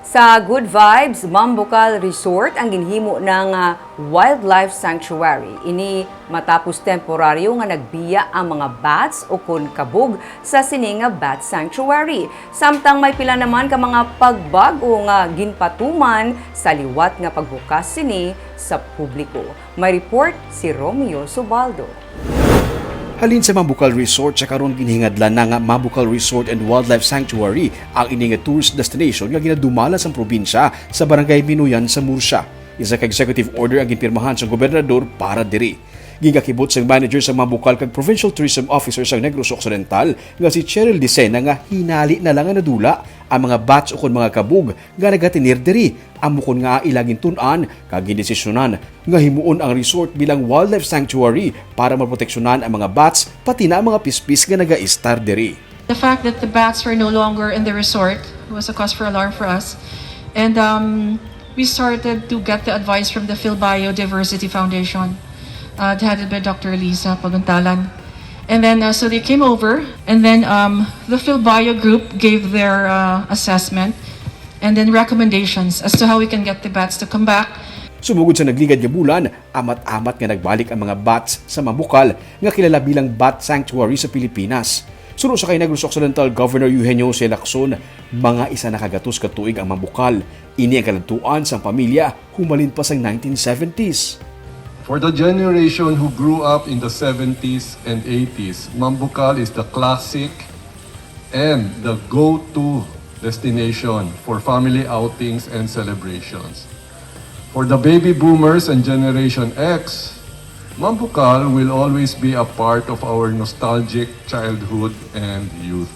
Sa Good Vibes, Mambukal Resort ang ginhimo ng wildlife sanctuary. Ini matapos temporaryo nga nagbiya ang mga bats o kun kabug sa sininga bat sanctuary. Samtang may pila naman ka mga pagbago nga ginpatuman sa liwat nga pagbukas sini sa publiko. May report si Romeo Subaldo. Halin sa Mambukal Resort sa karon ginhingadlan na nga Mambukal Resort and Wildlife Sanctuary ang ini nga tourist destination nga ginadumala sa probinsya sa Barangay Binuyan sa Murcia. Isa ka executive order ang ginpirmahan sa gobernador para diri. Gigakibot sa manager sa Mambukal kag Provincial Tourism Officer sa Negros Occidental nga si Cheryl Decena nga hinali na lang nga nadula ang mga bats o kon mga kabug nga nagatinir diri. Amukon nga ilagin tun-an kag gidesisyonan nga himuon ang resort bilang wildlife sanctuary para maproteksyonan ang mga bats pati na ang mga pispis nga naga-istar diri. The fact that the bats were no longer in the resort was a cause for alarm for us. And we started to get the advice from the Philbiodiversity Foundation, headed by Dr. Lisa Paguntalan. And then, so they came over, and then the Philbio group gave their assessment and then recommendations as to how we can get the bats to come back. Sumugod sa nagligad nga bulan, amat-amat nga nagbalik ang mga bats sa Mambukal nga kilala bilang Bat Sanctuary sa Pilipinas. Suno sa kay Negros Occidental Governor Eugenio C. Lacson, mga isa na kagatos ka tuig ang Mambukal. Ini ang kalantuan sa pamilya humalin pa sa 1970s. For the generation who grew up in the 70s and 80s, Mambukal is the classic and the go-to destination for family outings and celebrations. For the baby boomers and Generation X, Mambukal will always be a part of our nostalgic childhood and youth.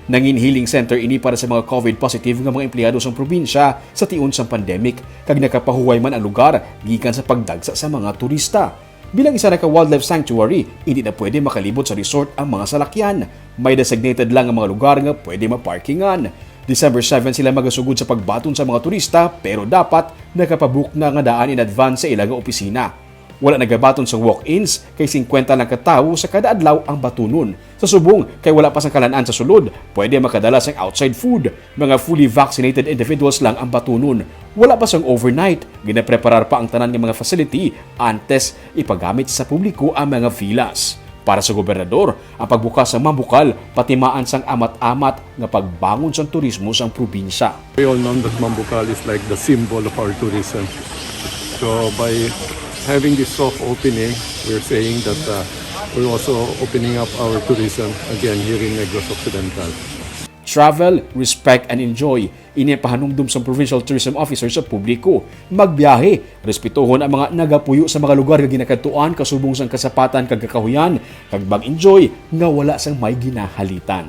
Nangin healing center ini para sa mga COVID positive nga mga empleyado sa probinsya sa tiun sa pandemic kag nakapahuway man ang lugar gikan sa pagdagsa sa mga turista. Bilang isa na ka wildlife sanctuary, hindi na pwede makalibot sa resort ang mga salakyan. May designated lang ang mga lugar nga pwede maparkingan. December 7 sila magasugod sa pagbaton sa mga turista pero dapat nakapabook na nga daan in advance sa ilang opisina. Wala nagabaton sa walk-ins kay 50 lang katawo sa kada adlaw ang batunon. Sa subong kay wala pa sang kalan-an sa sulod, pwede makadala sang outside food. Mga fully vaccinated individuals lang ang batunon. Wala pa sang overnight, ginapreparar pa ang tanan ng mga facility antes ipagamit sa publiko ang mga villas. Para sa gobernador, ang pagbukas sa Mambukal patimaan sang amat-amat nga pagbangon sang turismo sang probinsya. We all know that Mambukal is like the symbol of our tourism. So by having this soft opening, we're saying that we're also opening up our tourism again here in Negros Occidental. Travel, respect, and enjoy. Ini ang pahanumdum sa Provincial Tourism Officer sa publiko. Magbiyahe, respetuhon ang mga nagapuyo sa mga lugar nga ginakatuan kasubong sang kasapatan kag kakahuyan, kag mag-enjoy nga wala sang may ginahalitan.